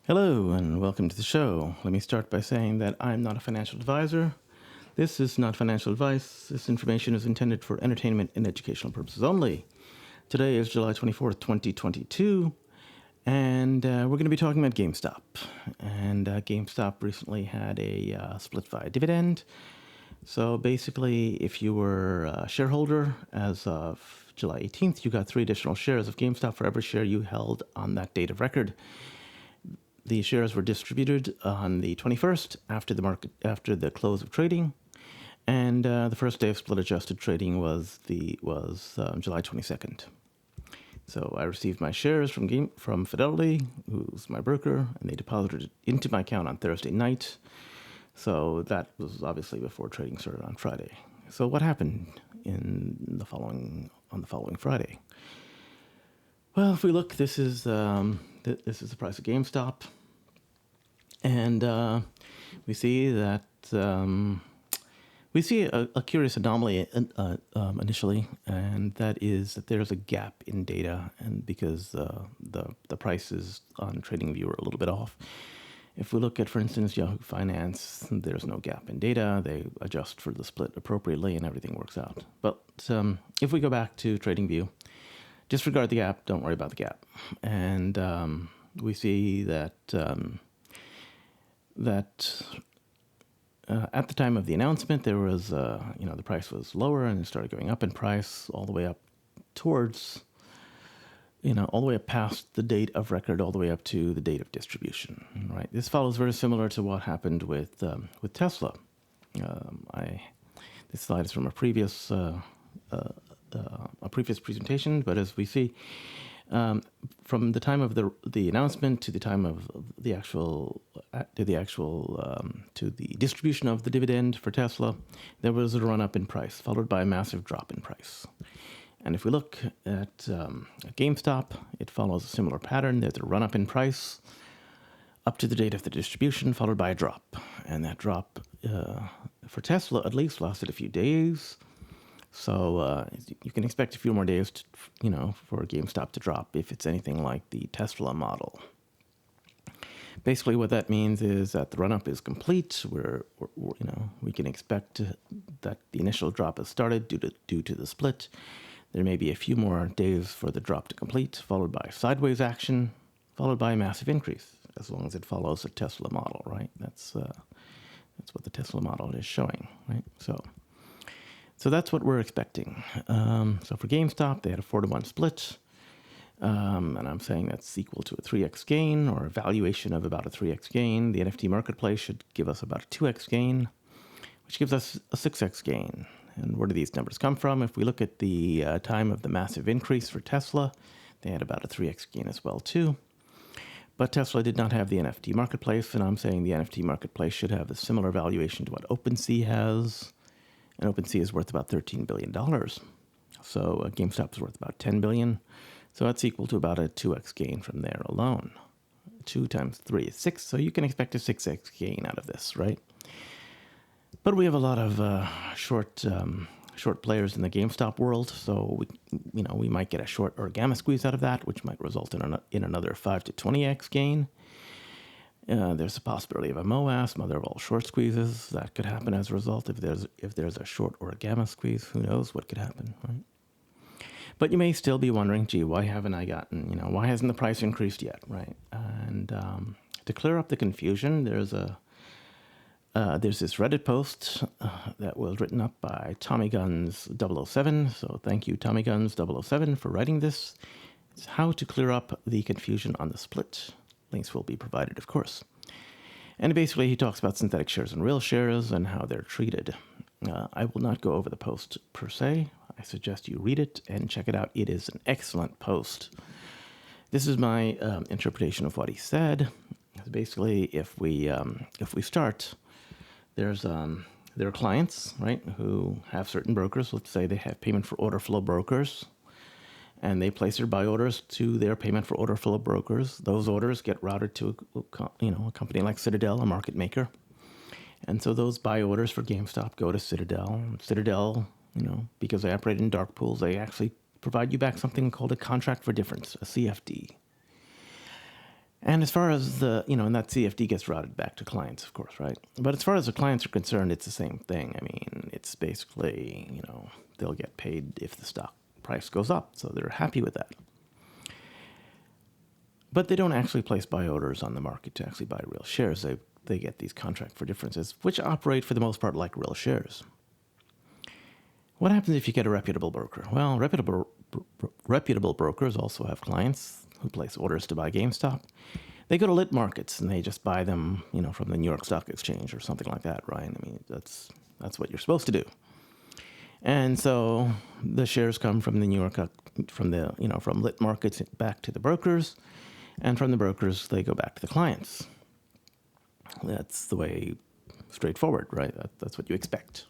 Hello and welcome to the show. Let me start by saying that I'm not a financial advisor. This is not financial advice. This information is intended for entertainment and educational purposes only. Today is July 24th, 2022, and we're going to be talking about GameStop. And GameStop recently had a split via dividend. So basically, if you were a shareholder as of July 18th, you got 3 additional shares of GameStop for every share you held on that date of record. The shares were distributed on the 21st after the close of trading, and the first day of split adjusted trading was July 22nd. So I received my shares from Fidelity, who's my broker, and they deposited it into my account on Thursday night. So that was obviously before trading started on Friday. So what happened on the following Friday? Well, if we look, this is the price of GameStop, and we see that we see a curious anomaly initially, and that is that there's a gap in data, and because the prices on TradingView are a little bit off. If we look at, for instance, Yahoo Finance, there's no gap in data. They adjust for the split appropriately, and everything works out. But if we go back to TradingView, disregard the gap, don't worry about the gap. And we see that at the time of the announcement, there was, the price was lower and it started going up in price all the way up towards, all the way up past the date of record, all the way up to the date of distribution, right? This follows very similar to what happened with Tesla. This slide is from a previous presentation, but as we see, from the time of the announcement to the time of the to the distribution of the dividend for Tesla, there was a run up in price, followed by a massive drop in price. And if we look at GameStop, it follows a similar pattern. There's a run up in price up to the date of the distribution, followed by a drop, and that drop for Tesla at least lasted a few days. So you can expect a few more days, for GameStop to drop if it's anything like the TSLA model. Basically, what that means is that the run-up is complete. We can expect that the initial drop has started due to the split. There may be a few more days for the drop to complete, followed by sideways action, followed by a massive increase, as long as it follows a TSLA model, right? That's what the TSLA model is showing, right? So that's what we're expecting. So for GameStop, they had a 4-to-1 split. And I'm saying that's equal to a 3x gain, or a valuation of about a 3x gain. The NFT marketplace should give us about a 2x gain, which gives us a 6x gain. And where do these numbers come from? If we look at the time of the massive increase for Tesla, they had about a 3x gain as well too. But Tesla did not have the NFT marketplace, and I'm saying the NFT marketplace should have a similar valuation to what OpenSea has. And OpenSea is worth about $13 billion. So GameStop is worth about $10 billion. So that's equal to about a 2x gain from there alone. 2 times 3 is 6, so you can expect a 6x gain out of this, right? But we have a lot of short players in the GameStop world, so we might get a short or gamma squeeze out of that, which might result in another 5 to 20x gain. There's a possibility of a MOAS, mother of all short squeezes. That could happen as a result. If there's a short or a gamma squeeze, who knows what could happen, right? But you may still be wondering, gee, why hasn't the price increased yet, right? And to clear up the confusion, there's this Reddit post that was written up by TommyGuns007. So thank you, TommyGuns007, for writing this. It's how to clear up the confusion on the split. Links will be provided, of course. And basically, he talks about synthetic shares and real shares and how they're treated. I will not go over the post per se. I suggest you read it and check it out. It is an excellent post. This is my interpretation of what he said. Basically, if we start, there are clients, right, who have certain brokers. Let's say they have payment for order flow brokers, and they place their buy orders to their payment for order flow brokers. Those orders get routed to a company like Citadel, a market maker. And so those buy orders for GameStop go to Citadel. Citadel, because they operate in dark pools, they actually provide you back something called a contract for difference, a CFD. And as far as and that CFD gets routed back to clients, of course, right? But as far as the clients are concerned, it's the same thing. I mean, it's basically, they'll get paid if the stock price goes up. So they're happy with that. But they don't actually place buy orders on the market to actually buy real shares. They get these contract for differences, which operate for the most part like real shares. What happens if you get a reputable broker? Well, reputable brokers also have clients who place orders to buy GameStop. They go to lit markets and they just buy them, from the New York Stock Exchange or something like that, right? I mean, that's what you're supposed to do. And so the shares come from the from lit markets back to the brokers, and from the brokers they go back to the clients. That's the way, straightforward, right? That's what you expect.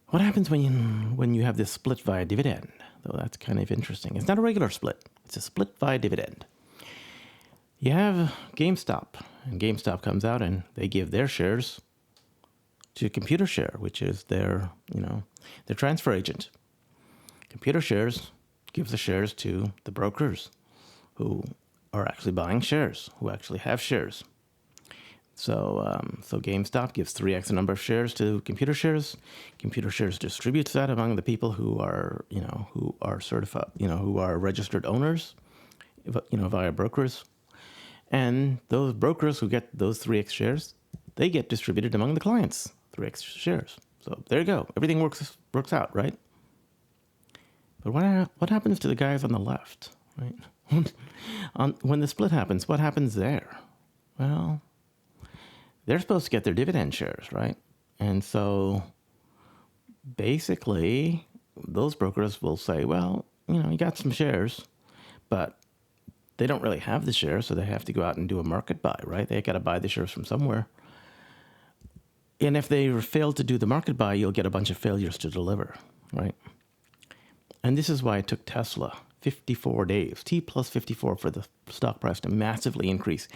What happens when you have this split via dividend? Though that's kind of interesting. It's not a regular split. It's a split via dividend. You have GameStop, and GameStop comes out and they give their shares to ComputerShare, which is their transfer agent. ComputerShares gives the shares to the brokers who are actually buying shares, who actually have shares. So GameStop gives 3x the number of shares to ComputerShares. ComputerShares distributes that among the people who are certified, who are registered owners, via brokers. And those brokers who get those 3x shares, they get distributed among the clients, 3x shares. So there you go. Everything works out, right? But what happens to the guys on the left, right? When the split happens, what happens there? Well, they're supposed to get their dividend shares, right? And so basically, those brokers will say, well, you got some shares, but they don't really have the shares, so they have to go out and do a market buy, right? They got to buy the shares from somewhere. And if they fail to do the market buy, you'll get a bunch of failures to deliver, right? And this is why it took Tesla 54 days, T plus 54, for the stock price to massively increase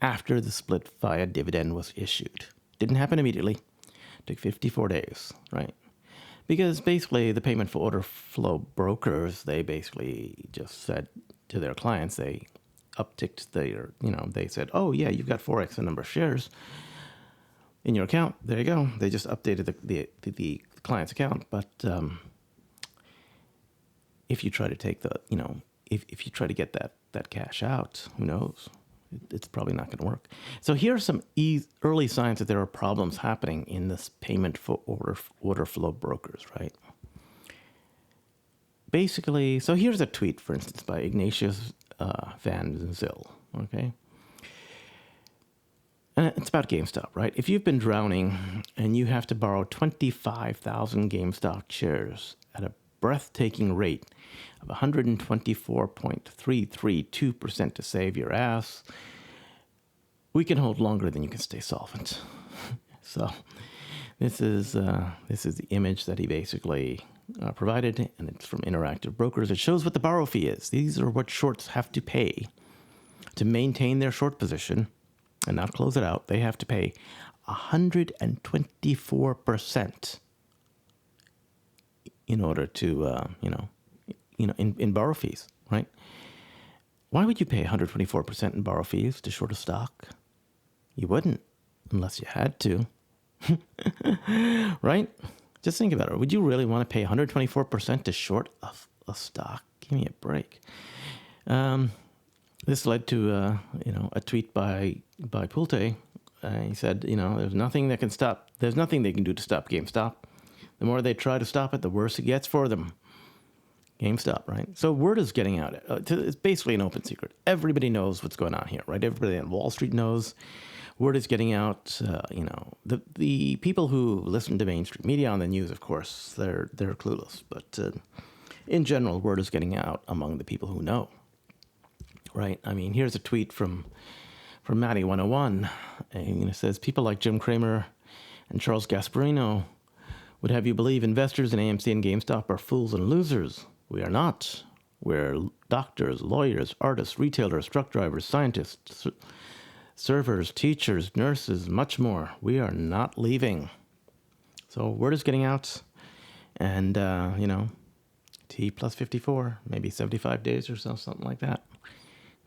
after the split via dividend was issued. Didn't happen immediately. It took 54 days, right? Because basically the payment for order flow brokers, they basically just said to their clients, they upticked their, they said, oh yeah, you've got 4x the number of shares in your account. There you go. They just updated the client's account. But if you try to take if you try to get that cash out, who knows? It's probably not going to work. So here are some early signs that there are problems happening in this payment for order flow brokers, right? Basically, so here's a tweet, for instance, by Ignatius Van Zyl, okay? And it's about GameStop, right? If you've been drowning and you have to borrow 25,000 GameStop shares at a breathtaking rate of 124.332% to save your ass, we can hold longer than you can stay solvent. So this is the image that he basically provided, and it's from Interactive Brokers. It shows what the borrow fee is. These are what shorts have to pay to maintain their short position and not close it out. They have to pay 124% in order to, in borrow fees, right? Why would you pay 124% in borrow fees to short a stock? You wouldn't, unless you had to, right? Just think about it. Would you really want to pay 124% to short a stock? Give me a break. This led to, a tweet by Pulte. He said, there's nothing they can do to stop GameStop. The more they try to stop it, the worse it gets for them. GameStop, right? So word is getting out. It's basically an open secret. Everybody knows what's going on here, right? Everybody on Wall Street knows. Word is getting out. The people who listen to mainstream media on the news, of course, they're clueless. But in general, word is getting out among the people who know, right? I mean, here's a tweet from Matty101. And it says, people like Jim Cramer and Charles Gasparino would have you believe investors in AMC and GameStop are fools and losers. We are not. We're doctors, lawyers, artists, retailers, truck drivers, scientists, servers, teachers, nurses, much more. We are not leaving. So word is getting out. And, T plus 54, maybe 75 days or so, something like that.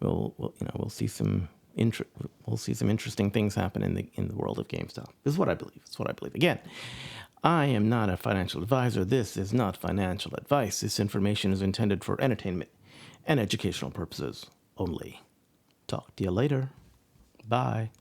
we'll see some interesting things happen in the world of GameStop. This is what I believe. It's what I believe. Again, I am not a financial advisor. This is not financial advice. This information is intended for entertainment and educational purposes only. Talk to you later. Bye.